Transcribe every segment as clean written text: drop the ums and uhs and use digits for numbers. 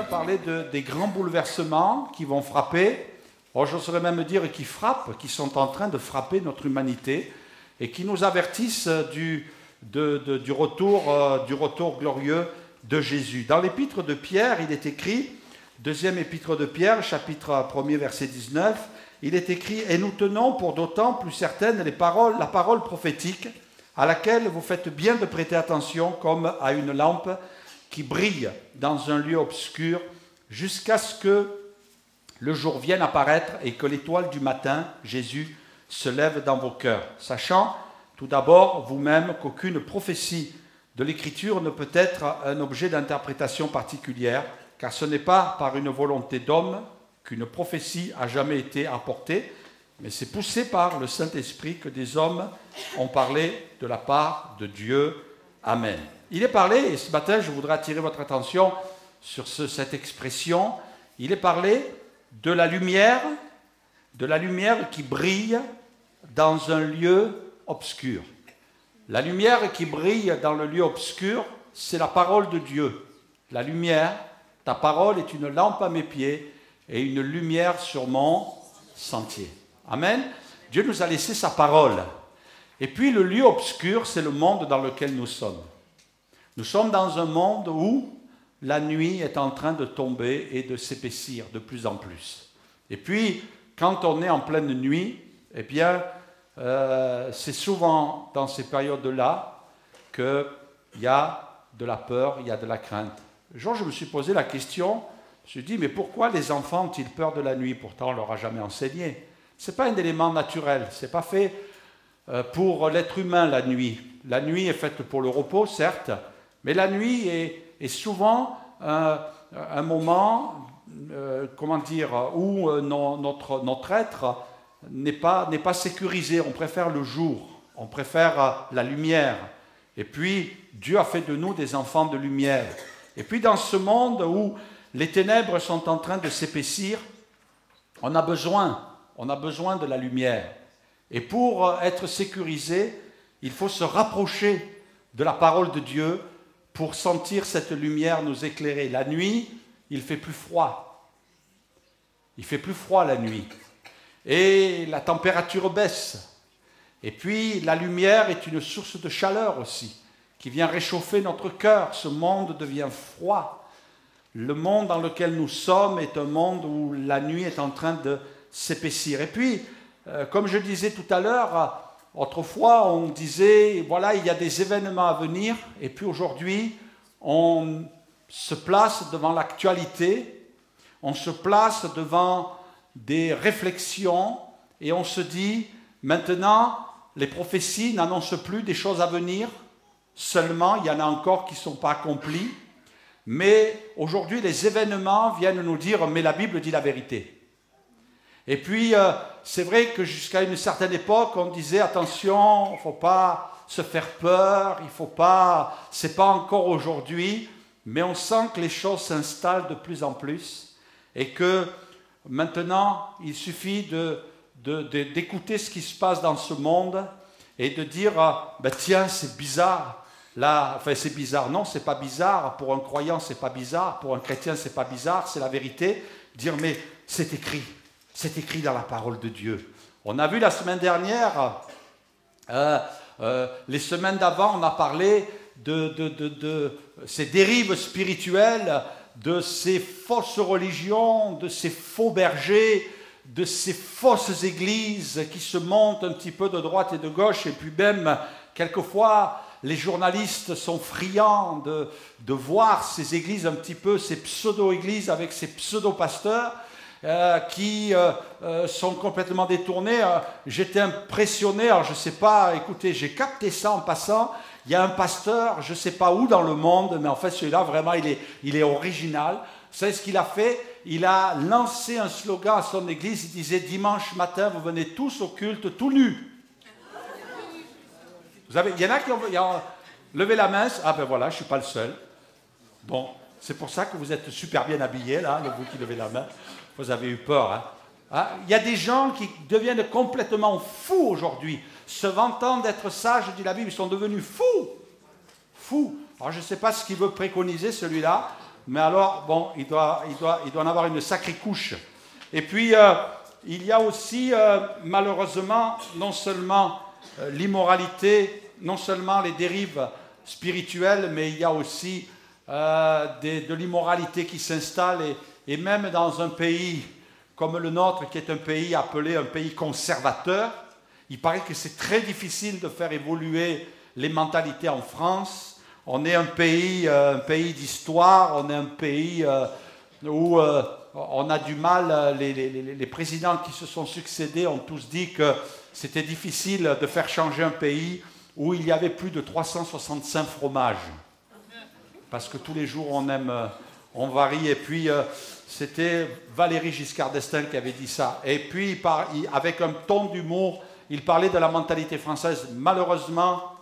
bien parler des grands bouleversements qui vont frapper, j'oserais même dire qui frappent, qui sont en train de frapper notre humanité et qui nous avertissent du retour glorieux de Jésus. Dans l'épître de Pierre, il est écrit, deuxième épître de Pierre, chapitre 1er, verset 19, il est écrit « Et nous tenons pour d'autant plus certaines la parole prophétique à laquelle vous faites bien de prêter attention comme à une lampe qui brille dans un lieu obscur jusqu'à ce que le jour vienne apparaître et que l'étoile du matin, Jésus, se lève dans vos cœurs, sachant tout d'abord vous-même qu'aucune prophétie de l'Écriture ne peut être un objet d'interprétation particulière, car ce n'est pas par une volonté d'homme qu'une prophétie a jamais été apportée, mais c'est poussé par le Saint-Esprit que des hommes ont parlé de la part de Dieu. Amen. Il est parlé, et ce matin je voudrais attirer votre attention sur cette expression, il est parlé de la lumière qui brille dans un lieu obscur. La lumière qui brille dans le lieu obscur, c'est la parole de Dieu. La lumière, ta parole est une lampe à mes pieds et une lumière sur mon sentier. Amen. Dieu nous a laissé sa parole. Et puis le lieu obscur, c'est le monde dans lequel nous sommes. Nous sommes dans un monde où la nuit est en train de tomber et de s'épaissir de plus en plus. Et puis, quand on est en pleine nuit, eh bien, c'est souvent dans ces périodes-là qu'il y a de la peur, il y a de la crainte. Un jour, je me suis posé la question, je me suis dit, mais pourquoi les enfants ont-ils peur de la nuit? Pourtant, on ne leur a jamais enseigné. Ce n'est pas un élément naturel, ce n'est pas fait pour l'être humain, la nuit. La nuit est faite pour le repos, certes, mais la nuit est souvent un moment, où notre être n'est pas sécurisé. On préfère le jour, on préfère la lumière. Et puis, Dieu a fait de nous des enfants de lumière. Et puis, dans ce monde où les ténèbres sont en train de s'épaissir, on a besoin de la lumière. Et pour être sécurisé, il faut se rapprocher de la parole de Dieu pour sentir cette lumière nous éclairer. La nuit, il fait plus froid. Il fait plus froid la nuit. Et la température baisse. Et puis, la lumière est une source de chaleur aussi, qui vient réchauffer notre cœur. Ce monde devient froid. Le monde dans lequel nous sommes est un monde où la nuit est en train de s'épaissir. Et puis, comme je disais tout à l'heure, autrefois on disait, voilà, il y a des événements à venir, et puis aujourd'hui, on se place devant l'actualité, on se place devant des réflexions, et on se dit, maintenant, les prophéties n'annoncent plus des choses à venir, seulement il y en a encore qui ne sont pas accomplies, mais aujourd'hui les événements viennent nous dire, mais la Bible dit la vérité. Et puis, c'est vrai que jusqu'à une certaine époque, on disait, attention, il ne faut pas se faire peur, il ne faut pas, c'est pas encore aujourd'hui, mais on sent que les choses s'installent de plus en plus et que maintenant, il suffit d'écouter ce qui se passe dans ce monde et de dire, ben tiens, c'est bizarre. Là, enfin, c'est bizarre. Non, c'est pas bizarre. Pour un croyant, c'est pas bizarre. Pour un chrétien, c'est pas bizarre. C'est la vérité. Dire, mais c'est écrit. C'est écrit dans la parole de Dieu. On a vu la semaine dernière, les semaines d'avant, on a parlé de ces dérives spirituelles, de ces fausses religions, de ces faux bergers, de ces fausses églises qui se montent un petit peu de droite et de gauche, et puis même, quelquefois, les journalistes sont friands de voir ces églises un petit peu, ces pseudo-églises avec ces pseudo-pasteurs, qui sont complètement détournés. J'étais impressionné, alors je ne sais pas, écoutez, j'ai capté ça en passant, il y a un pasteur, je ne sais pas où dans le monde, mais en fait celui-là vraiment il est original. Vous savez ce qu'il a fait? Il a lancé un slogan à son église, il disait « Dimanche matin, vous venez tous au culte tout nus ». Il y en a qui ont levé la main, ah ben voilà, je ne suis pas le seul. Bon, c'est pour ça que vous êtes super bien habillés, là, vous qui levez la main. Vous avez eu peur, hein? Ah, il y a des gens qui deviennent complètement fous aujourd'hui, se vantant d'être sages, dit la Bible, ils sont devenus fous. Fous. Alors je ne sais pas ce qu'il veut préconiser, celui-là. mais alors, bon, il doit en avoir une sacrée couche. Et puis, il y a aussi, malheureusement, non seulement l'immoralité, non seulement les dérives spirituelles, mais il y a aussi de l'immoralité qui s'installe, et même dans un pays comme le nôtre, qui est un pays appelé un pays conservateur, il paraît que c'est très difficile de faire évoluer les mentalités en France. On est un pays d'histoire, on est un pays où on a du mal, les présidents qui se sont succédés ont tous dit que c'était difficile de faire changer un pays où il y avait plus de 365 fromages. Parce que tous les jours on varie. Et puis c'était Valéry Giscard d'Estaing qui avait dit ça. Et puis avec un ton d'humour, il parlait de la mentalité française. Malheureusement,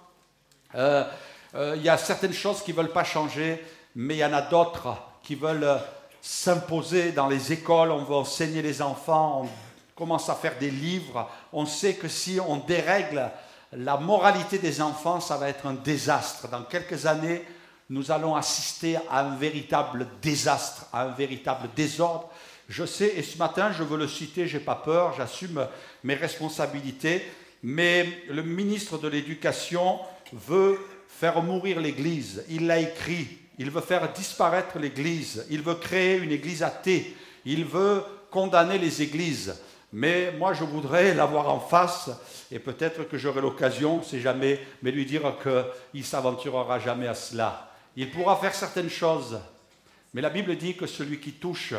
il y a certaines choses qui ne veulent pas changer, mais il y en a d'autres qui veulent s'imposer dans les écoles. On veut enseigner les enfants, on commence à faire des livres. On sait que si on dérègle la moralité des enfants, ça va être un désastre. Dans quelques années, nous allons assister à un véritable désastre, à un véritable désordre. Je sais, et ce matin, je veux le citer, je n'ai pas peur, j'assume mes responsabilités, mais le ministre de l'Éducation veut faire mourir l'Église. Il l'a écrit. Il veut faire disparaître l'Église. Il veut créer une Église athée. Il veut condamner les églises. Mais moi, je voudrais l'avoir en face, et peut-être que j'aurai l'occasion, on ne sait jamais, mais lui dire qu'il ne s'aventurera jamais à cela. Il pourra faire certaines choses, mais la Bible dit que celui qui touche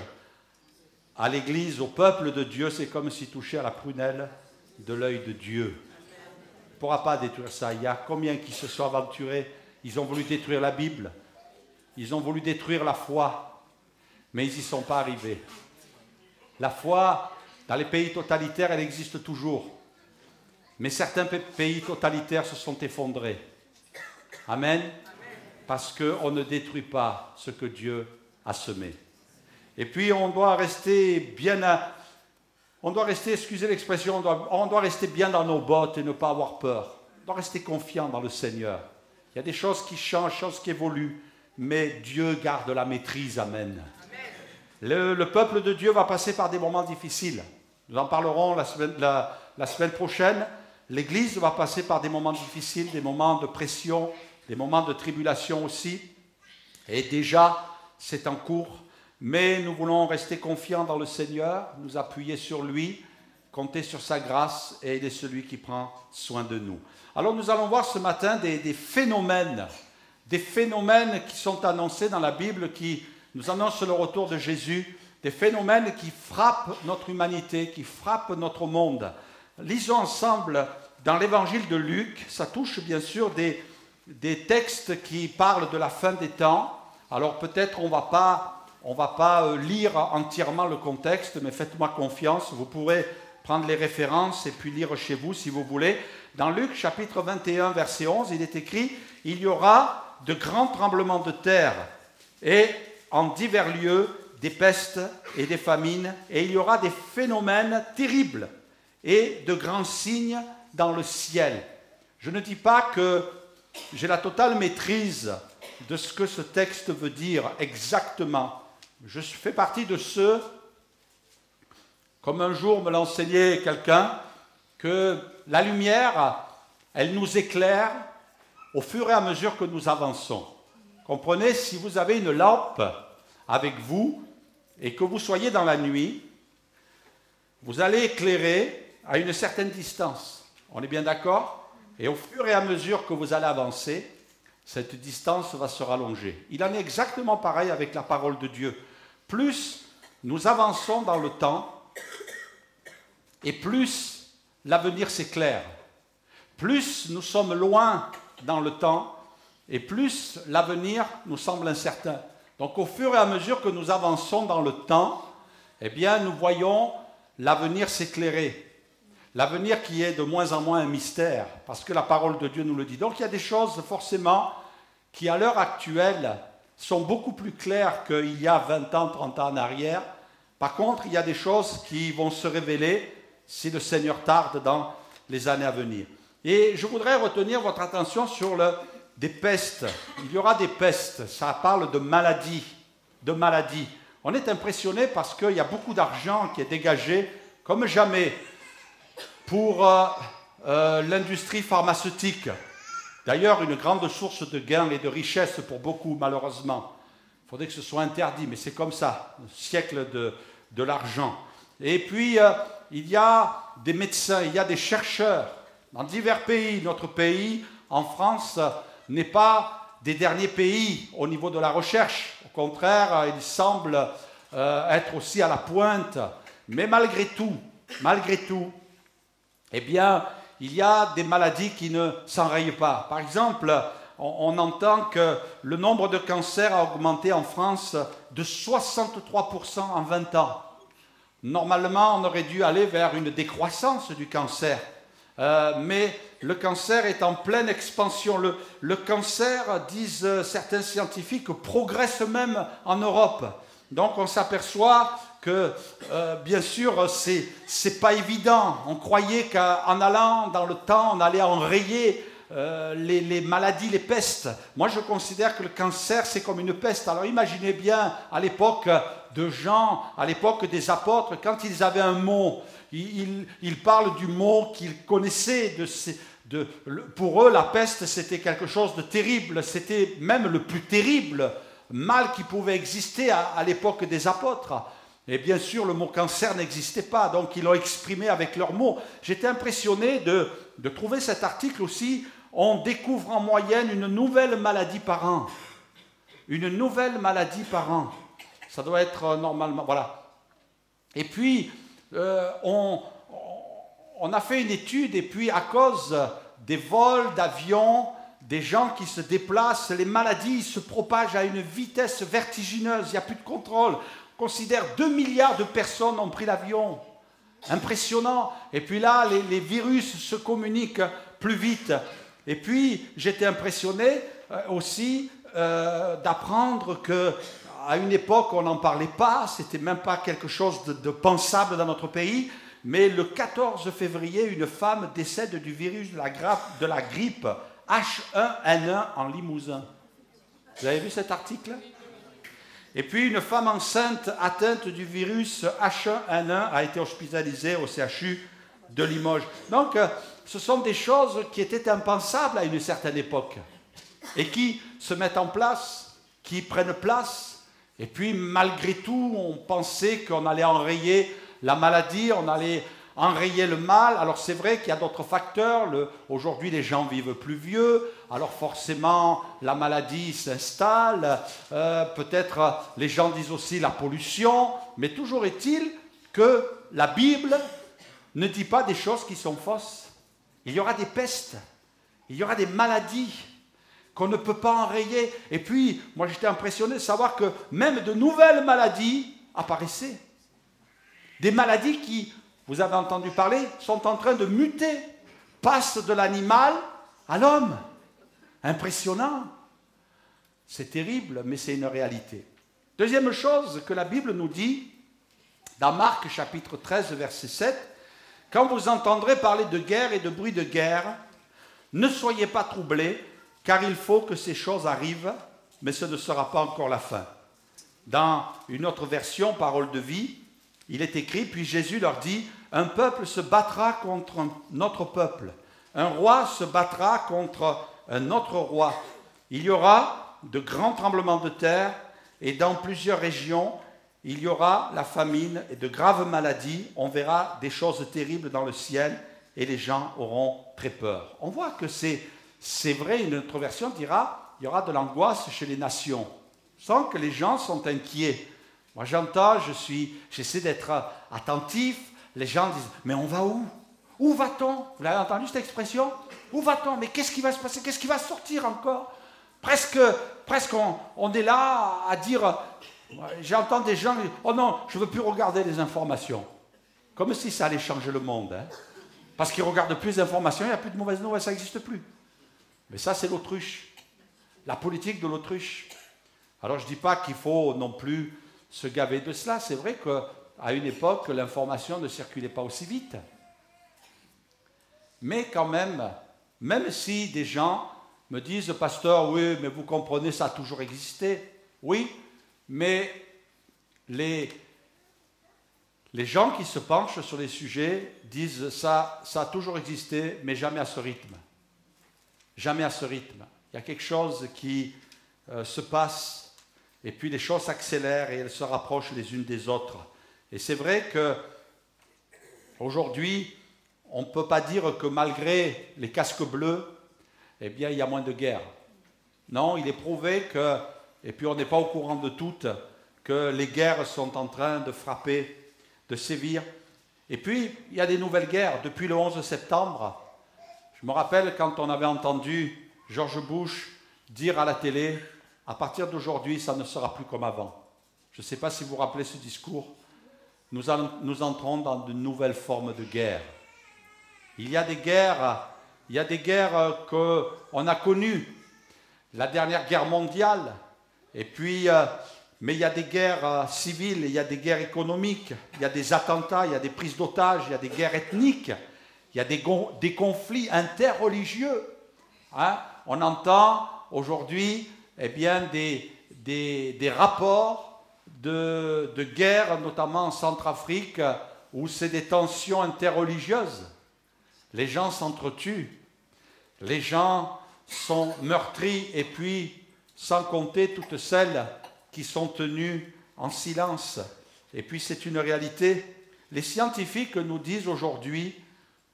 à l'Église, au peuple de Dieu, c'est comme s'il touchait à la prunelle de l'œil de Dieu. Il ne pourra pas détruire ça. Il y a combien qui se sont aventurés? Ils ont voulu détruire la Bible, ils ont voulu détruire la foi, mais ils n'y sont pas arrivés. La foi, dans les pays totalitaires, elle existe toujours. Mais certains pays totalitaires se sont effondrés. Amen. Parce qu'on ne détruit pas ce que Dieu a semé. Et puis on doit rester excusez l'expression, on doit rester bien dans nos bottes et ne pas avoir peur. On doit rester confiant dans le Seigneur. Il y a des choses qui changent, des choses qui évoluent, mais Dieu garde la maîtrise. Amen. Le peuple de Dieu va passer par des moments difficiles. Nous en parlerons la semaine prochaine. L'Église va passer par des moments difficiles, des moments de pression, des moments de tribulation aussi. Et déjà, c'est en cours. Mais nous voulons rester confiants dans le Seigneur, nous appuyer sur lui, compter sur sa grâce, et il est celui qui prend soin de nous. Alors nous allons voir ce matin des phénomènes qui sont annoncés dans la Bible, qui nous annoncent le retour de Jésus, des phénomènes qui frappent notre humanité, qui frappent notre monde. Lisons ensemble dans l'évangile de Luc, ça touche bien sûr des textes qui parlent de la fin des temps. Alors peut-être on ne va pas lire entièrement le contexte, mais faites-moi confiance, vous pourrez prendre les références et puis lire chez vous si vous voulez. Dans Luc chapitre 21, verset 11, il est écrit « Il y aura de grands tremblements de terre et en divers lieux des pestes et des famines, et il y aura des phénomènes terribles et de grands signes dans le ciel. » Je ne dis pas que j'ai la totale maîtrise de ce que ce texte veut dire exactement. Je fais partie de ceux, comme un jour me l'a enseigné quelqu'un, que la lumière, elle nous éclaire au fur et à mesure que nous avançons. Comprenez, si vous avez une lampe avec vous et que vous soyez dans la nuit, vous allez éclairer à une certaine distance. On est bien d'accord? Et au fur et à mesure que vous allez avancer, cette distance va se rallonger. Il en est exactement pareil avec la parole de Dieu. Plus nous avançons dans le temps, et plus l'avenir s'éclaire. Plus nous sommes loin dans le temps, et plus l'avenir nous semble incertain. Donc au fur et à mesure que nous avançons dans le temps, eh bien nous voyons l'avenir s'éclairer. L'avenir qui est de moins en moins un mystère, parce que la parole de Dieu nous le dit. Donc il y a des choses forcément qui à l'heure actuelle sont beaucoup plus claires qu'il y a 20 ans, 30 ans en arrière. Par contre, il y a des choses qui vont se révéler si le Seigneur tarde dans les années à venir. Et je voudrais retenir votre attention sur des pestes. Il y aura des pestes, ça parle de maladies. de maladies. On est impressionné parce qu'il y a beaucoup d'argent qui est dégagé, comme jamais, pour l'industrie pharmaceutique. D'ailleurs, une grande source de gains et de richesse pour beaucoup, malheureusement. Il faudrait que ce soit interdit, mais c'est comme ça, le siècle de l'argent. Et puis, il y a des médecins, il y a des chercheurs dans divers pays. Notre pays, en France, n'est pas des derniers pays au niveau de la recherche. Au contraire, il semble être aussi à la pointe. Mais malgré tout, eh bien, il y a des maladies qui ne s'enrayent pas. Par exemple, on entend que le nombre de cancers a augmenté en France de 63% en 20 ans. Normalement, on aurait dû aller vers une décroissance du cancer. Mais le cancer est en pleine expansion. Le cancer, disent certains scientifiques, progresse même en Europe. Donc on s'aperçoit que, bien sûr, c'est pas évident. On croyait qu'en allant dans le temps, on allait enrayer les maladies, les pestes. Moi, je considère que le cancer, c'est comme une peste. Alors imaginez bien, à l'époque de Jean, à l'époque des apôtres, quand ils avaient un mot, ils parlent du mot qu'ils connaissaient. Pour eux, la peste, c'était quelque chose de terrible. C'était même le plus terrible mal qui pouvait exister à l'époque des apôtres. Et bien sûr, le mot cancer n'existait pas, donc ils l'ont exprimé avec leurs mots. J'étais impressionné de trouver cet article aussi. On découvre en moyenne une nouvelle maladie par an. Une nouvelle maladie par an. Ça doit être normalement... Voilà. Et puis, on a fait une étude, et puis à cause des vols d'avions, des gens qui se déplacent, les maladies se propagent à une vitesse vertigineuse, il n'y a plus de contrôle. On considère 2 milliards de personnes ont pris l'avion. Impressionnant. Et puis là, les virus se communiquent plus vite. Et puis, j'étais impressionné aussi d'apprendre qu'à une époque, on n'en parlait pas, c'était même pas quelque chose de pensable dans notre pays, mais le 14 février, une femme décède du virus de la grippe H1N1 en Limousin. Vous avez vu cet article? Et puis une femme enceinte atteinte du virus H1N1 a été hospitalisée au CHU de Limoges. Donc, ce sont des choses qui étaient impensables à une certaine époque et qui se mettent en place, qui prennent place. Et puis, malgré tout, on pensait qu'on allait enrayer la maladie, on allait enrayer le mal. Alors c'est vrai qu'il y a d'autres facteurs. Aujourd'hui, les gens vivent plus vieux. Alors forcément, la maladie s'installe. Peut-être les gens disent aussi la pollution. Mais toujours est-il que la Bible ne dit pas des choses qui sont fausses. Il y aura des pestes. Il y aura des maladies qu'on ne peut pas enrayer. Et puis, moi j'étais impressionné de savoir que même de nouvelles maladies apparaissaient. Des maladies qui, vous avez entendu parler, sont en train de muter, passent de l'animal à l'homme. Impressionnant. C'est terrible, mais c'est une réalité. Deuxième chose que la Bible nous dit, dans Marc chapitre 13, verset 7, « Quand vous entendrez parler de guerre et de bruit de guerre, ne soyez pas troublés, car il faut que ces choses arrivent, mais ce ne sera pas encore la fin. » Dans une autre version, Parole de vie, il est écrit, puis Jésus leur dit, « Un peuple se battra contre un autre peuple. Un roi se battra contre un autre roi. Il y aura de grands tremblements de terre et dans plusieurs régions, il y aura la famine et de graves maladies. On verra des choses terribles dans le ciel et les gens auront très peur. » On voit que c'est vrai, une autre version dira, il y aura de l'angoisse chez les nations, sans que les gens sont inquiets. Moi j'entends, j'essaie d'être attentif, les gens disent, mais on va où? Où va-t-on? Vous l'avez entendu cette expression? Où va-t-on? Mais qu'est-ce qui va se passer? Qu'est-ce qui va sortir encore? Presque on est là à dire, j'entends des gens dire, oh non, je ne veux plus regarder les informations. Comme si ça allait changer le monde. Hein? Parce qu'ils ne regardent plus les informations, il n'y a plus de mauvaises nouvelles, ça n'existe plus. Mais ça, c'est l'autruche. La politique de l'autruche. Alors, je ne dis pas qu'il faut non plus se gaver de cela. C'est vrai qu'à une époque, l'information ne circulait pas aussi vite. Mais quand même si des gens me disent, pasteur, oui, mais vous comprenez, ça a toujours existé. Oui, Mais les gens qui se penchent sur les sujets disent ça a toujours existé, mais jamais à ce rythme. Jamais à ce rythme. Il y a quelque chose qui se passe, et puis les choses s'accélèrent et elles se rapprochent les unes des autres. Et c'est vrai qu'aujourd'hui, on ne peut pas dire que malgré les casques bleus, eh bien, il y a moins de guerre. Non, il est prouvé que, et puis on n'est pas au courant de toutes, que les guerres sont en train de frapper, de sévir. Et puis, il y a des nouvelles guerres. Depuis le 11 septembre, je me rappelle quand on avait entendu George Bush dire à la télé, à partir d'aujourd'hui, ça ne sera plus comme avant. Je ne sais pas si vous vous rappelez ce discours. Nous entrons dans de nouvelles formes de guerre. Il y a des guerres qu'on a connues. La dernière guerre mondiale, et puis, mais il y a des guerres civiles, il y a des guerres économiques, il y a des attentats, il y a des prises d'otages, il y a des guerres ethniques, il y a des conflits interreligieux. Hein? On entend aujourd'hui des rapports de guerre, notamment en Centrafrique, où c'est des tensions interreligieuses. Les gens s'entretuent, les gens sont meurtris, et puis, sans compter toutes celles qui sont tenues en silence. Et puis, c'est une réalité. Les scientifiques nous disent aujourd'hui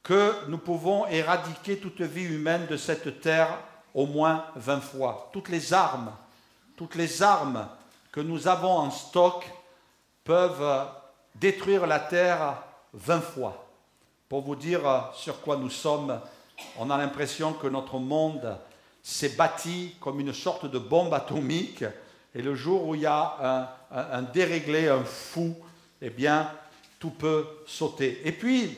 que nous pouvons éradiquer toute vie humaine de cette terre au moins 20 fois. Toutes les armes que nous avons en stock peuvent détruire la terre 20 fois. Pour vous dire sur quoi nous sommes, on a l'impression que notre monde s'est bâti comme une sorte de bombe atomique, et le jour où il y a un déréglé, un fou, eh bien, tout peut sauter. Et puis,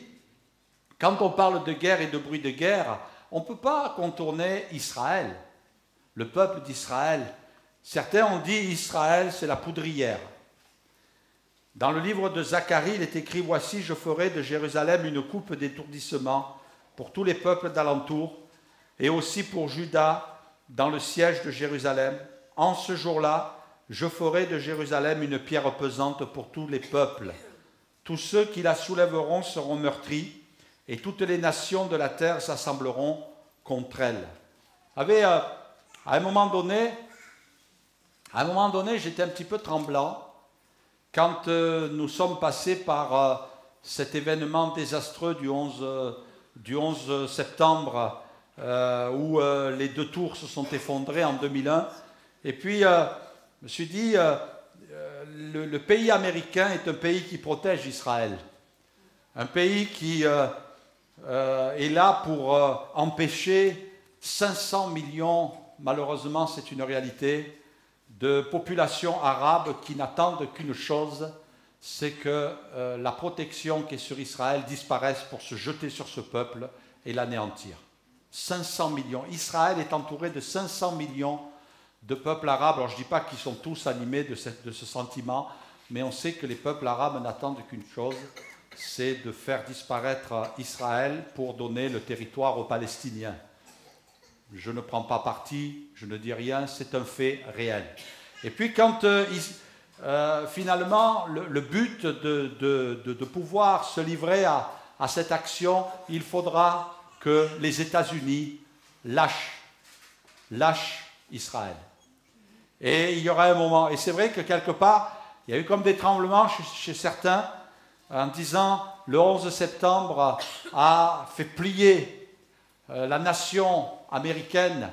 quand on parle de guerre et de bruit de guerre, on ne peut pas contourner Israël, le peuple d'Israël. Certains ont dit Israël, c'est la poudrière. Dans le livre de Zacharie, il est écrit « Voici, je ferai de Jérusalem une coupe d'étourdissement pour tous les peuples d'alentour, et aussi pour Juda dans le siège de Jérusalem. En ce jour-là, je ferai de Jérusalem une pierre pesante pour tous les peuples. Tous ceux qui la soulèveront seront meurtris, et toutes les nations de la terre s'assembleront contre elle. » À un moment donné, j'étais un petit peu tremblant quand nous sommes passés par cet événement désastreux du 11 septembre, où les 2 tours se sont effondrées en 2001. Et puis, je me suis dit, le pays américain est un pays qui protège Israël. Un pays qui est là pour empêcher 500 millions, malheureusement c'est une réalité, de populations arabes qui n'attendent qu'une chose, c'est que la protection qui est sur Israël disparaisse pour se jeter sur ce peuple et l'anéantir. 500 millions. Israël est entouré de 500 millions de peuples arabes. Alors je ne dis pas qu'ils sont tous animés de ce sentiment, mais on sait que les peuples arabes n'attendent qu'une chose, c'est de faire disparaître Israël pour donner le territoire aux Palestiniens. Je ne prends pas parti, je ne dis rien, c'est un fait réel. Et puis quand finalement le but de pouvoir se livrer à cette action, il faudra que les États-Unis lâchent Israël. Et il y aura un moment, et c'est vrai que quelque part, il y a eu comme des tremblements chez certains, en disant le 11 septembre a fait plier la nation américaine,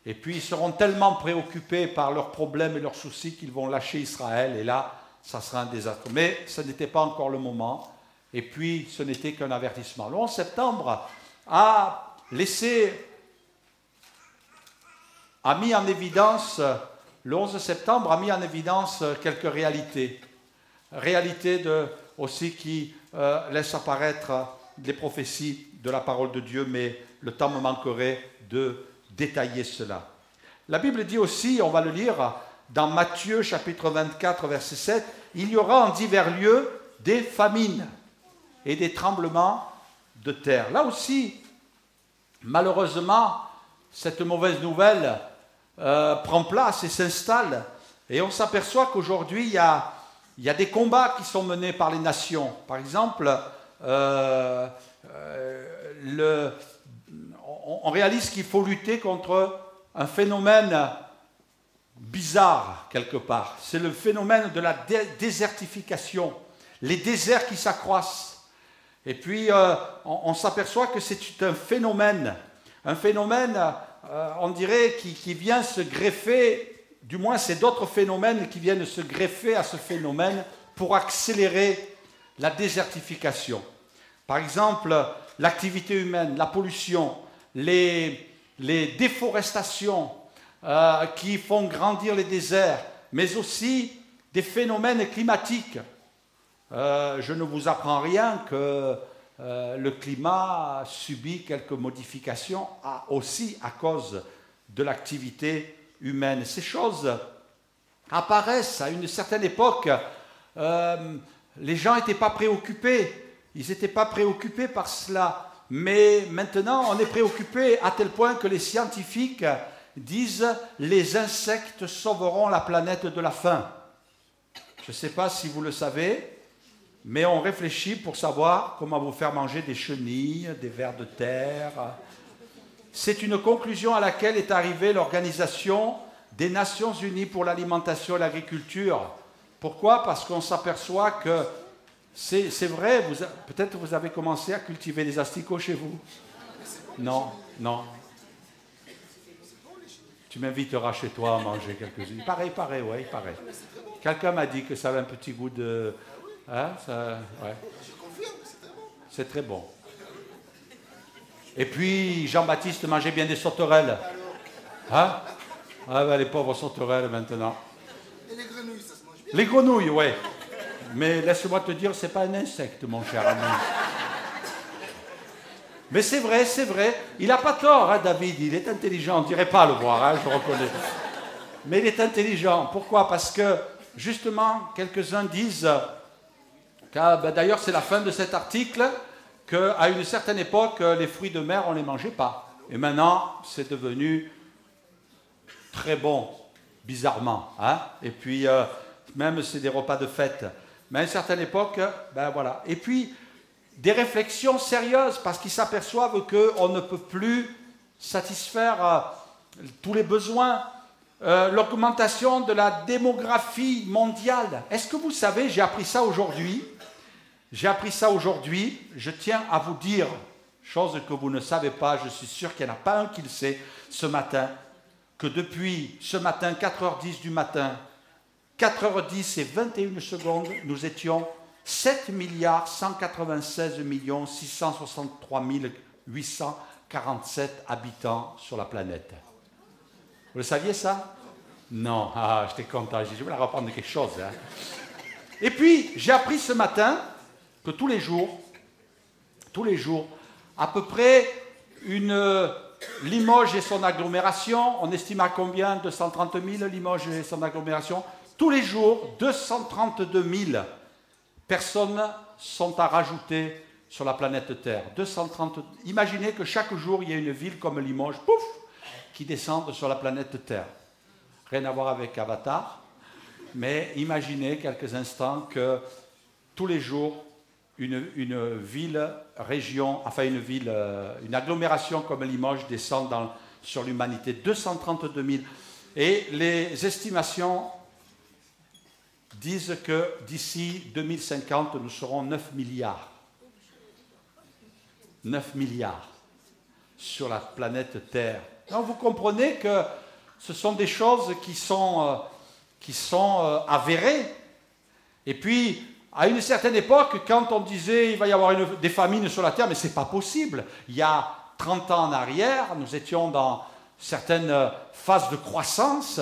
et puis ils seront tellement préoccupés par leurs problèmes et leurs soucis qu'ils vont lâcher Israël, et là, ça sera un désastre. Mais ce n'était pas encore le moment, et puis ce n'était qu'un avertissement. Le 11 septembre a mis en évidence, le 11 septembre a mis en évidence quelques réalités. Réalités aussi qui laissent apparaître les prophéties de la parole de Dieu, mais le temps me manquerait de détailler cela. La Bible dit aussi, on va le lire dans Matthieu chapitre 24 verset 7, « Il y aura en divers lieux des famines et des tremblements de terre. » Là aussi, malheureusement, cette mauvaise nouvelle prend place et s'installe. Et on s'aperçoit qu'aujourd'hui, il y a des combats qui sont menés par les nations. Par exemple, on réalise qu'il faut lutter contre un phénomène bizarre, quelque part. C'est le phénomène de la désertification. Les déserts qui s'accroissent. Et puis, on s'aperçoit que c'est un phénomène, on dirait, qui vient se greffer. Du moins, c'est d'autres phénomènes qui viennent se greffer à ce phénomène pour accélérer la désertification. Par exemple, l'activité humaine, la pollution, les déforestations qui font grandir les déserts, mais aussi des phénomènes climatiques. Je ne vous apprends rien que le climat subit quelques modifications aussi à cause de l'activité humaine. Ces choses apparaissent à une certaine époque. Les gens n'étaient pas préoccupés. Ils n'étaient pas préoccupés par cela. Mais maintenant, on est préoccupé à tel point que les scientifiques disent « les insectes sauveront la planète de la faim ». Je ne sais pas si vous le savez, mais on réfléchit pour savoir comment vous faire manger des chenilles, des vers de terre. C'est une conclusion à laquelle est arrivée l'Organisation des Nations Unies pour l'alimentation et l'agriculture. Pourquoi? Parce qu'on s'aperçoit que c'est vrai, peut-être vous avez commencé à cultiver des asticots chez vous. Non, non. Tu m'inviteras chez toi à manger quelques-uns. Il paraît, ouais, il paraît. Quelqu'un m'a dit que ça avait un petit goût de... Hein, ça, ouais. C'est très bon. Et puis, Jean-Baptiste mangeait bien des sauterelles. Hein? Ah ben, les pauvres sauterelles maintenant. Et les grenouilles, ça se mange bien. Les grenouilles, oui. Mais laisse-moi te dire, c'est pas un insecte, mon cher ami. Mais c'est vrai, c'est vrai. Il n'a pas tort, hein, David. Il est intelligent. On ne dirait pas le voir, hein, je reconnais. Mais il est intelligent. Pourquoi? Parce que, justement, quelques-uns disent... D'ailleurs, c'est la fin de cet article, qu'à une certaine époque, les fruits de mer, on ne les mangeait pas. Et maintenant, c'est devenu très bon, bizarrement. Hein? Et puis, même c'est des repas de fête. Mais à une certaine époque, ben voilà. Et puis, des réflexions sérieuses, parce qu'ils s'aperçoivent qu'on ne peut plus satisfaire tous les besoins. L'augmentation de la démographie mondiale. Est-ce que vous savez, j'ai appris ça aujourd'hui, je tiens à vous dire, chose que vous ne savez pas, je suis sûr qu'il n'y en a pas un qui le sait, ce matin, que depuis ce matin, 4h10 du matin, 4h10 et 21 secondes, nous étions 7 196 663 847 habitants sur la planète. Vous le saviez ça? Non, j'étais content, je vais la reprendre de quelque chose. Hein. Et puis, j'ai appris ce matin que tous les jours, à peu près Limoges et son agglomération, on estime à combien? 230 000 Limoges et son agglomération. Tous les jours, 232 000 personnes sont à rajouter sur la planète Terre. 230. Imaginez que chaque jour, il y a une ville comme Limoges, pouf, qui descendent sur la planète Terre. Rien à voir avec Avatar, mais imaginez quelques instants que tous les jours, une ville, région, enfin une agglomération comme Limoges descend sur l'humanité. 232 000. Et les estimations disent que d'ici 2050, nous serons 9 milliards. 9 milliards sur la planète Terre. Donc vous comprenez que ce sont des choses qui sont avérées. Et puis, à une certaine époque, quand on disait qu'il va y avoir des famines sur la Terre, mais ce n'est pas possible. Il y a 30 ans en arrière, nous étions dans certaines phases de croissance,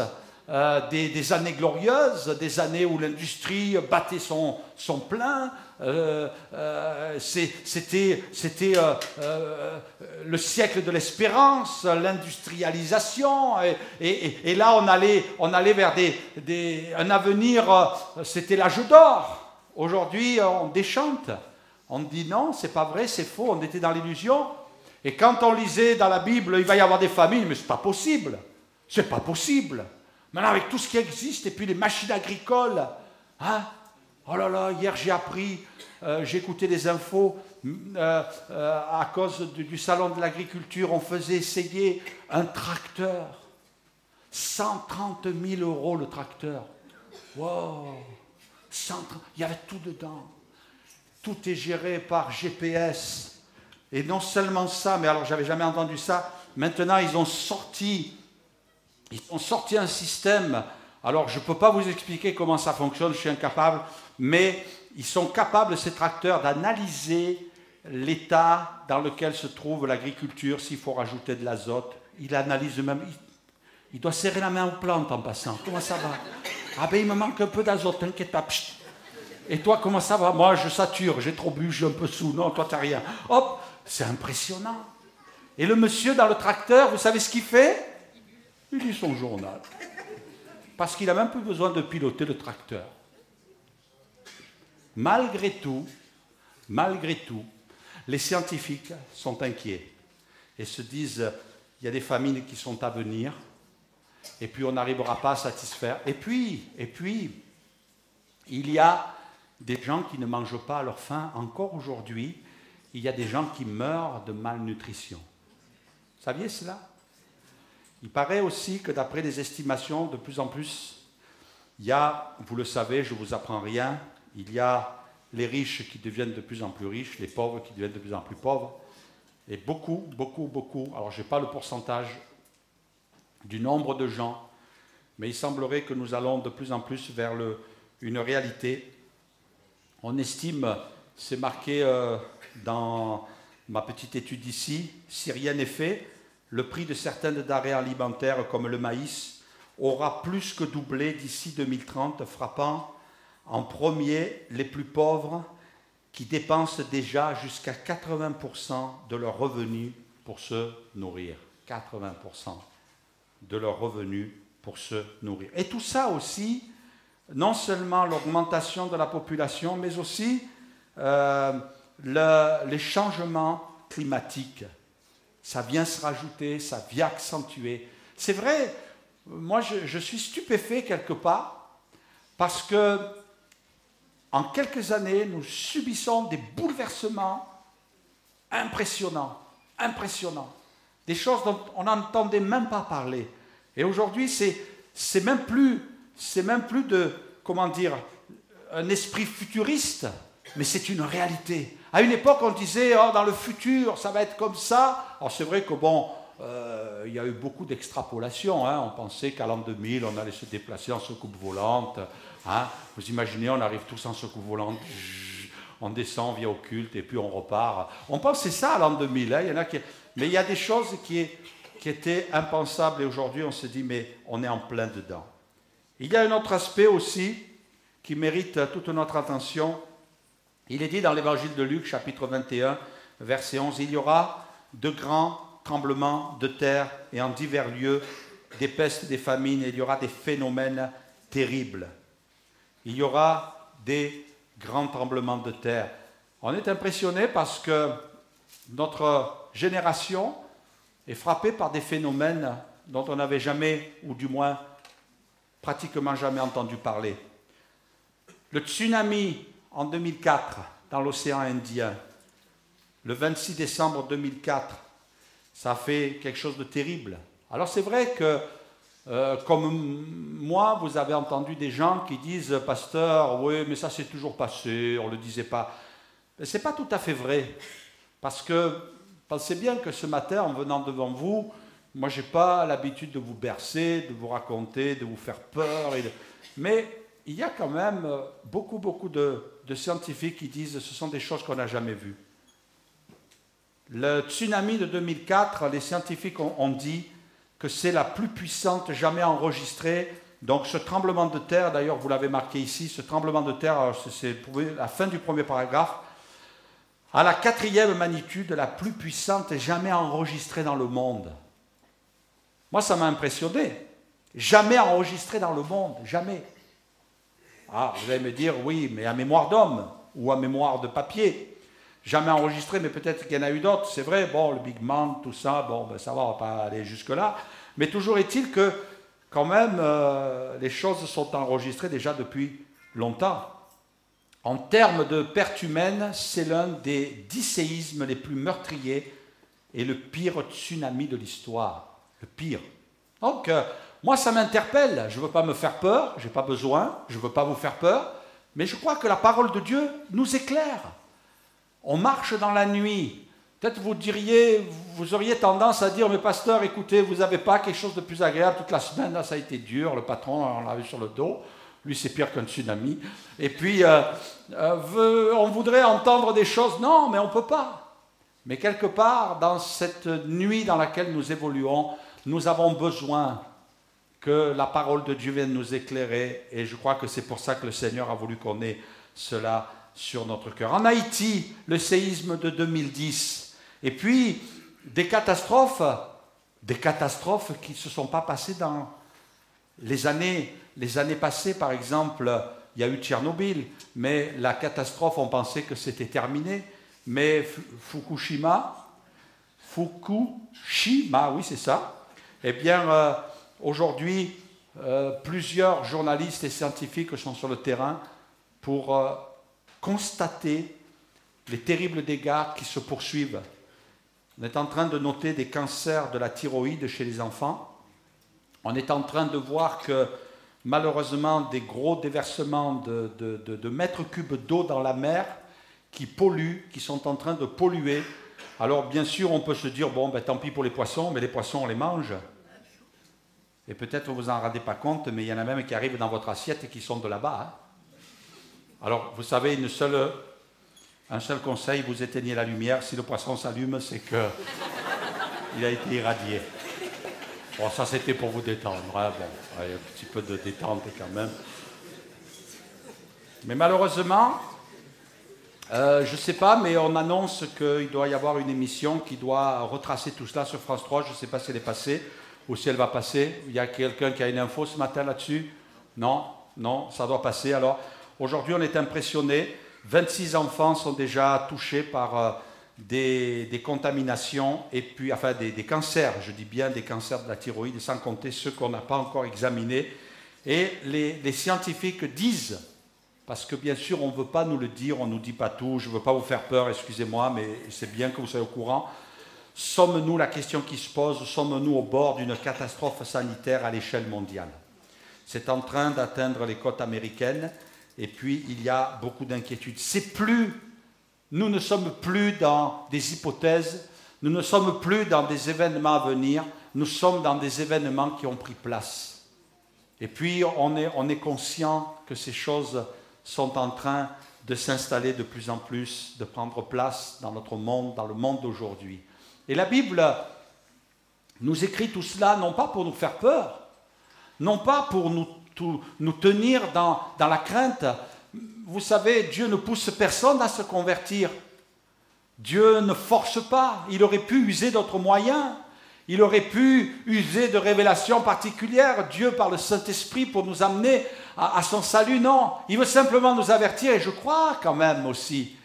des années glorieuses, des années où l'industrie battait son plein. C'était le siècle de l'espérance, l'industrialisation, et là on allait vers un avenir, c'était l'âge d'or. Aujourd'hui on déchante, on dit non, c'est pas vrai, c'est faux, on était dans l'illusion. Et quand on lisait dans la Bible, il va y avoir des famines, mais c'est pas possible, c'est pas possible. Maintenant, avec tout ce qui existe, et puis les machines agricoles, hein? Oh là là, hier j'ai appris, j'ai écouté des infos, à cause du salon de l'agriculture, on faisait essayer un tracteur. 130 000 € le tracteur. Wow! Il y avait tout dedans. Tout est géré par GPS. Et non seulement ça, mais alors j'avais jamais entendu ça. Maintenant, ils ont sorti un système. Alors, je ne peux pas vous expliquer comment ça fonctionne, je suis incapable, mais ils sont capables, ces tracteurs, d'analyser l'état dans lequel se trouve l'agriculture, s'il faut rajouter de l'azote. Il analyse même, il doit serrer la main aux plantes en passant. Comment ça va? Ah ben il me manque un peu d'azote, t'inquiète pas. Psst. Et toi, comment ça va? Moi, je sature, j'ai trop bu, je suis un peu sous. Non, toi, t'as rien. Hop, c'est impressionnant. Et le monsieur dans le tracteur, vous savez ce qu'il fait? Il lit son journal. Parce qu'il n'a même plus besoin de piloter le tracteur. Malgré tout, les scientifiques sont inquiets et se disent, il y a des famines qui sont à venir, et puis on n'arrivera pas à satisfaire. Et puis, il y a des gens qui ne mangent pas à leur faim. Encore aujourd'hui, il y a des gens qui meurent de malnutrition. Vous saviez cela? Il paraît aussi que d'après les estimations, de plus en plus, il y a, vous le savez, je ne vous apprends rien, il y a les riches qui deviennent de plus en plus riches, les pauvres qui deviennent de plus en plus pauvres, et beaucoup, alors je n'ai pas le pourcentage du nombre de gens, mais il semblerait que nous allons de plus en plus vers une réalité. On estime, c'est marqué dans ma petite étude ici, si rien n'est fait, le prix de certaines denrées alimentaires comme le maïs aura plus que doublé d'ici 2030, frappant en premier les plus pauvres qui dépensent déjà jusqu'à 80% de leurs revenus pour se nourrir. 80% de leurs revenus pour se nourrir. Et tout ça aussi, non seulement l'augmentation de la population, mais aussi les changements climatiques. Ça vient se rajouter, ça vient accentuer. C'est vrai, moi je suis stupéfait quelque part, parce que en quelques années, nous subissons des bouleversements impressionnants. Des choses dont on n'entendait même pas parler. Et aujourd'hui, c'est même plus de, comment dire, un esprit futuriste, mais c'est une réalité. À une époque, on disait, oh, dans le futur, ça va être comme ça. Alors c'est vrai que bon, il y a eu beaucoup d'extrapolations. Hein. On pensait qu'à l'an 2000, on allait se déplacer en soucoupe volante. Hein. Vous imaginez, on arrive tous en soucoupe volante, on descend, on vient au culte et puis on repart. On pensait ça à l'an 2000. Hein. Mais il y a des choses qui étaient impensables et aujourd'hui, on se dit, mais on est en plein dedans. Il y a un autre aspect aussi qui mérite toute notre attention. Il est dit dans l'évangile de Luc, chapitre 21, verset 11, « Il y aura de grands tremblements de terre et en divers lieux, des pestes, des famines, et il y aura des phénomènes terribles. » Il y aura des grands tremblements de terre. On est impressionné parce que notre génération est frappée par des phénomènes dont on n'avait jamais, ou du moins pratiquement jamais entendu parler. Le tsunami en 2004 dans l'océan Indien, le 26 décembre 2004, ça a fait quelque chose de terrible. Alors c'est vrai que, comme moi, vous avez entendu des gens qui disent « Pasteur, oui, mais ça s'est toujours passé, on ne le disait pas ». Ce n'est pas tout à fait vrai, parce que pensez bien que ce matin, en venant devant vous, moi je n'ai pas l'habitude de vous bercer, de vous raconter, de vous faire peur, mais il y a quand même beaucoup de scientifiques qui disent que ce sont des choses qu'on n'a jamais vues. Le tsunami de 2004, les scientifiques ont dit que c'est la plus puissante jamais enregistrée. Donc ce tremblement de terre, d'ailleurs vous l'avez marqué ici, ce tremblement de terre, c'est la fin du premier paragraphe, à la 4e magnitude, la plus puissante jamais enregistrée dans le monde. Moi ça m'a impressionné. Jamais enregistrée dans le monde, jamais. Ah, vous allez me dire, oui, mais à mémoire d'homme ou à mémoire de papier. Jamais enregistré, mais peut-être qu'il y en a eu d'autres, c'est vrai, bon, le Big Bang, tout ça, bon, ben ça va, on va pas aller jusque-là. Mais toujours est-il que quand même, les choses sont enregistrées déjà depuis longtemps. En termes de perte humaine, c'est l'un des 10 séismes les plus meurtriers et le pire tsunami de l'histoire. Le pire. Donc, moi, ça m'interpelle. Je ne veux pas me faire peur, je n'ai pas besoin, je ne veux pas vous faire peur, mais je crois que la parole de Dieu nous éclaire. On marche dans la nuit. Peut-être vous auriez tendance à dire, mais pasteur, écoutez, vous n'avez pas quelque chose de plus agréable toute la semaine, là ça a été dur, le patron, on l'a vu sur le dos. Lui, c'est pire qu'un tsunami. Et puis, on voudrait entendre des choses. Non, mais on ne peut pas. Mais quelque part, dans cette nuit dans laquelle nous évoluons, nous avons besoin que la parole de Dieu vienne nous éclairer. Et je crois que c'est pour ça que le Seigneur a voulu qu'on ait cela sur notre cœur. En Haïti, le séisme de 2010. Et puis, des catastrophes qui ne se sont pas passées dans les années passées. Par exemple, il y a eu Tchernobyl, mais la catastrophe, on pensait que c'était terminé. Mais Fukushima, oui c'est ça, eh bien aujourd'hui, plusieurs journalistes et scientifiques sont sur le terrain pour constater les terribles dégâts qui se poursuivent. On est en train de noter des cancers de la thyroïde chez les enfants. On est en train de voir que malheureusement des gros déversements de mètres cubes d'eau dans la mer qui polluent, qui sont en train de polluer. Alors bien sûr, on peut se dire, bon, ben, tant pis pour les poissons, mais les poissons, on les mange. Et peut-être vous en rendez pas compte, mais il y en a même qui arrivent dans votre assiette et qui sont de là-bas. Hein. Alors, vous savez, un seul conseil, vous éteignez la lumière. Si le poisson s'allume, c'est qu'il a été irradié. Bon, ça c'était pour vous détendre. Hein. Bon, un petit peu de détente quand même. Mais malheureusement, je ne sais pas, mais on annonce qu'il doit y avoir une émission qui doit retracer tout cela sur France 3. Je ne sais pas si elle est passée ou si elle va passer. Il y a quelqu'un qui a une info ce matin là-dessus? Non, ça doit passer. Alors, aujourd'hui, on est impressionnés. 26 enfants sont déjà touchés par des contaminations, et puis, enfin des cancers, je dis bien des cancers de la thyroïde, sans compter ceux qu'on n'a pas encore examinés. Et les scientifiques disent, parce que bien sûr on ne veut pas nous le dire, on ne nous dit pas tout, je ne veux pas vous faire peur, excusez-moi, mais c'est bien que vous soyez au courant. Sommes-nous, la question qui se pose, sommes-nous au bord d'une catastrophe sanitaire à l'échelle mondiale? C'est en train d'atteindre les côtes américaines, et puis il y a beaucoup d'inquiétudes. Nous ne sommes plus dans des hypothèses, nous ne sommes plus dans des événements à venir, nous sommes dans des événements qui ont pris place. Et puis on est conscient que ces choses sont en train de s'installer de plus en plus, de prendre place dans notre monde, dans le monde d'aujourd'hui. Et la Bible nous écrit tout cela, non pas pour nous faire peur, non pas pour nous tenir dans la crainte. Vous savez, Dieu ne pousse personne à se convertir. Dieu ne force pas. Il aurait pu user d'autres moyens. Il aurait pu user de révélations particulières. Dieu, par le Saint-Esprit, pour nous amener à son salut. Non, il veut simplement nous avertir. Et je crois quand même aussi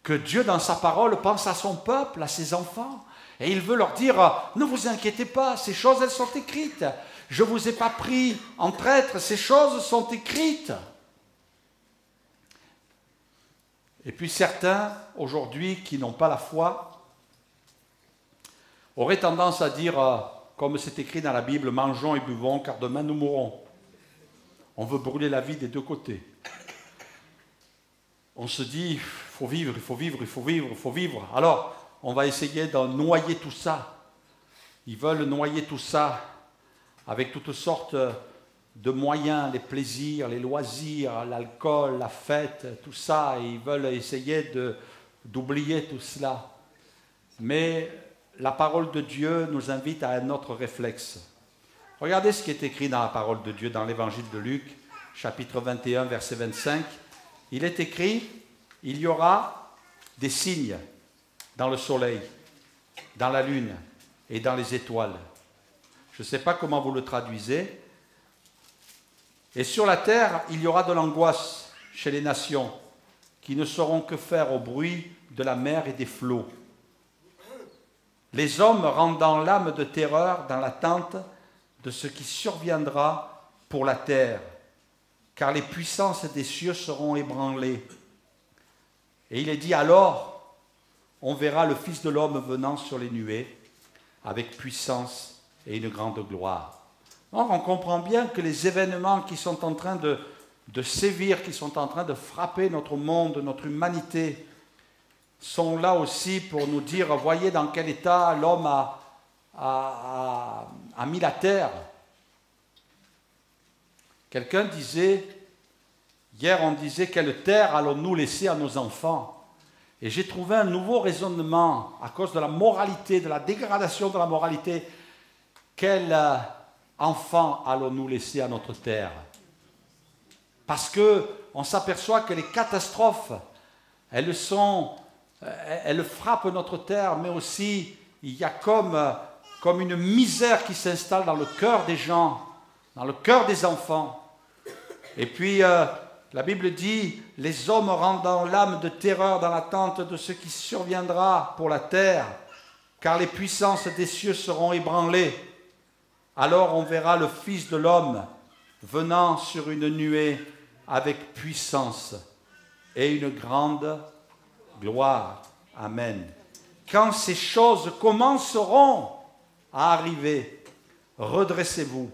que Dieu, dans sa parole, pense à son peuple, à ses enfants. Et il veut leur dire, ne vous inquiétez pas, ces choses, elles sont écrites. Je ne vous ai pas pris en traître, ces choses sont écrites. Et puis certains, aujourd'hui, qui n'ont pas la foi, auraient tendance à dire, comme c'est écrit dans la Bible, mangeons et buvons, car demain nous mourrons. On veut brûler la vie des deux côtés. On se dit, il faut vivre, il faut vivre, il faut vivre, il faut vivre. Alors, on va essayer de noyer tout ça. Ils veulent noyer tout ça avec toutes sortes de moyens, les plaisirs, les loisirs, l'alcool, la fête, tout ça, et ils veulent essayer d'oublier tout cela. Mais la parole de Dieu nous invite à un autre réflexe. Regardez ce qui est écrit dans la parole de Dieu, dans l'évangile de Luc, chapitre 21, verset 25. Il est écrit, il y aura des signes dans le soleil, dans la lune et dans les étoiles. Je ne sais pas comment vous le traduisez. Et sur la terre, il y aura de l'angoisse chez les nations, qui ne sauront que faire au bruit de la mer et des flots. Les hommes rendant l'âme de terreur dans l'attente de ce qui surviendra pour la terre, car les puissances des cieux seront ébranlées. Et il est dit, alors, on verra le Fils de l'homme venant sur les nuées, avec puissance et une grande gloire. Or, on comprend bien que les événements qui sont en train de sévir, qui sont en train de frapper notre monde, notre humanité, sont là aussi pour nous dire, voyez dans quel état l'homme a mis la terre. Quelqu'un disait, hier on disait, quelle terre allons-nous laisser à nos enfants? Et j'ai trouvé un nouveau raisonnement à cause de la moralité, de la dégradation de la moralité. Quel enfant allons-nous laisser à notre terre? Parce qu'on s'aperçoit que les catastrophes, elles frappent notre terre, mais aussi il y a comme une misère qui s'installe dans le cœur des gens, dans le cœur des enfants. Et puis la Bible dit, les hommes rendant l'âme de terreur dans l'attente de ce qui surviendra pour la terre, car les puissances des cieux seront ébranlées. Alors on verra le Fils de l'homme venant sur une nuée avec puissance et une grande gloire. Amen. Quand ces choses commenceront à arriver, redressez-vous,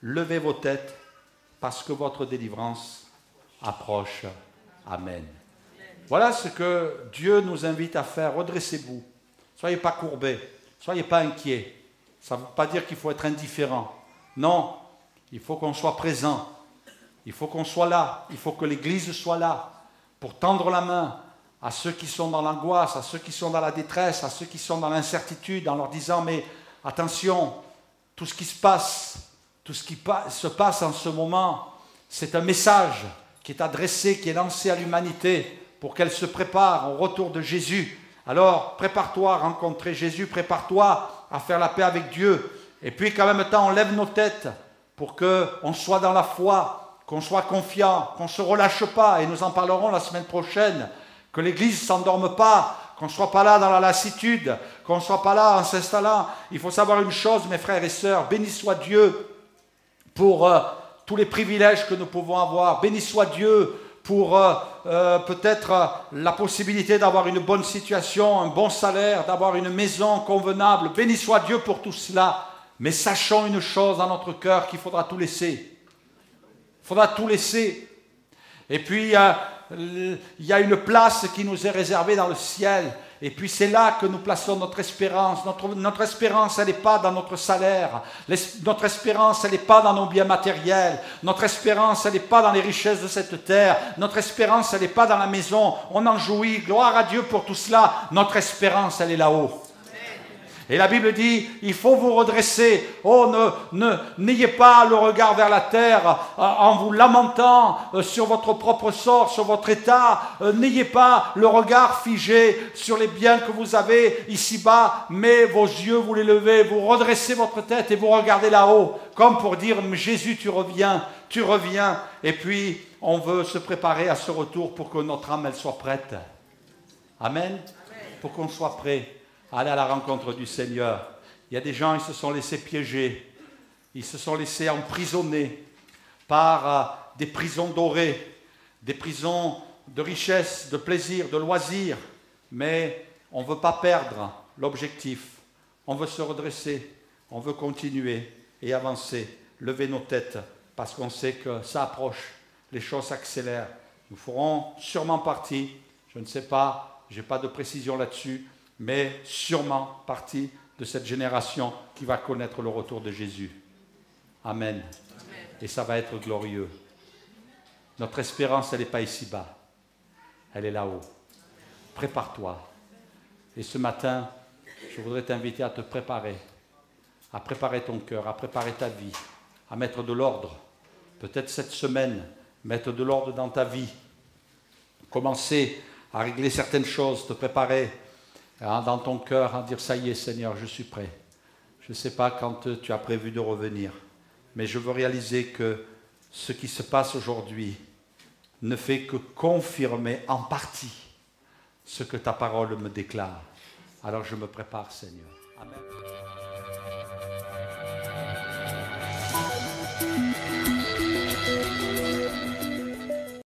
levez vos têtes, parce que votre délivrance approche. Amen. Voilà ce que Dieu nous invite à faire. Redressez-vous. Soyez pas courbés, soyez pas inquiets. Ça ne veut pas dire qu'il faut être indifférent. Non, il faut qu'on soit présent. Il faut qu'on soit là. Il faut que l'Église soit là pour tendre la main à ceux qui sont dans l'angoisse, à ceux qui sont dans la détresse, à ceux qui sont dans l'incertitude, en leur disant, mais attention, tout ce qui se passe en ce moment, c'est un message qui est adressé, qui est lancé à l'humanité pour qu'elle se prépare au retour de Jésus. Alors, prépare-toi à rencontrer Jésus, prépare-toi à faire la paix avec Dieu. Et puis qu'en même temps, on lève nos têtes pour qu'on soit dans la foi, qu'on soit confiant, qu'on ne se relâche pas. Et nous en parlerons la semaine prochaine. Que l'Église ne s'endorme pas, qu'on ne soit pas là dans la lassitude, qu'on ne soit pas là en s'installant. Il faut savoir une chose, mes frères et sœurs, béni soit Dieu pour tous les privilèges que nous pouvons avoir. Béni soit Dieu pour peut-être la possibilité d'avoir une bonne situation, un bon salaire, d'avoir une maison convenable. Béni soit Dieu pour tout cela. Mais sachons une chose dans notre cœur, qu'il faudra tout laisser. Il faudra tout laisser. Et puis, il y a une place qui nous est réservée dans le ciel. Et puis c'est là que nous plaçons notre espérance. Notre espérance, elle n'est pas dans notre salaire. Notre espérance, elle n'est pas dans nos biens matériels. Notre espérance, elle n'est pas dans les richesses de cette terre. Notre espérance, elle n'est pas dans la maison. On en jouit. Gloire à Dieu pour tout cela. Notre espérance, elle est là-haut. Et la Bible dit, il faut vous redresser. Oh, n'ayez pas le regard vers la terre en vous lamentant sur votre propre sort, sur votre état. N'ayez pas le regard figé sur les biens que vous avez ici-bas, mais vos yeux, vous les levez, vous redressez votre tête et vous regardez là-haut, comme pour dire, Jésus, tu reviens. Et puis, on veut se préparer à ce retour pour que notre âme, elle soit prête. Amen. Pour qu'on soit prêt. Aller à la rencontre du Seigneur. Il y a des gens, ils se sont laissés piéger, ils se sont laissés emprisonner par des prisons dorées, des prisons de richesse, de plaisir, de loisirs. Mais on ne veut pas perdre l'objectif. On veut se redresser, on veut continuer et avancer, lever nos têtes, parce qu'on sait que ça approche, les choses s'accélèrent. Nous ferons sûrement partie, je ne sais pas, je n'ai pas de précision là-dessus, mais sûrement partie de cette génération qui va connaître le retour de Jésus. Amen. Et ça va être glorieux. Notre espérance, elle n'est pas ici-bas. Elle est là-haut. Prépare-toi. Et ce matin, je voudrais t'inviter à te préparer, à préparer ton cœur, à préparer ta vie, à mettre de l'ordre. Peut-être cette semaine, mettre de l'ordre dans ta vie. Commencer à régler certaines choses, te préparer dans ton cœur, à dire, ça y est Seigneur, je suis prêt. Je ne sais pas quand tu as prévu de revenir, mais je veux réaliser que ce qui se passe aujourd'hui ne fait que confirmer en partie ce que ta parole me déclare. Alors je me prépare, Seigneur. Amen.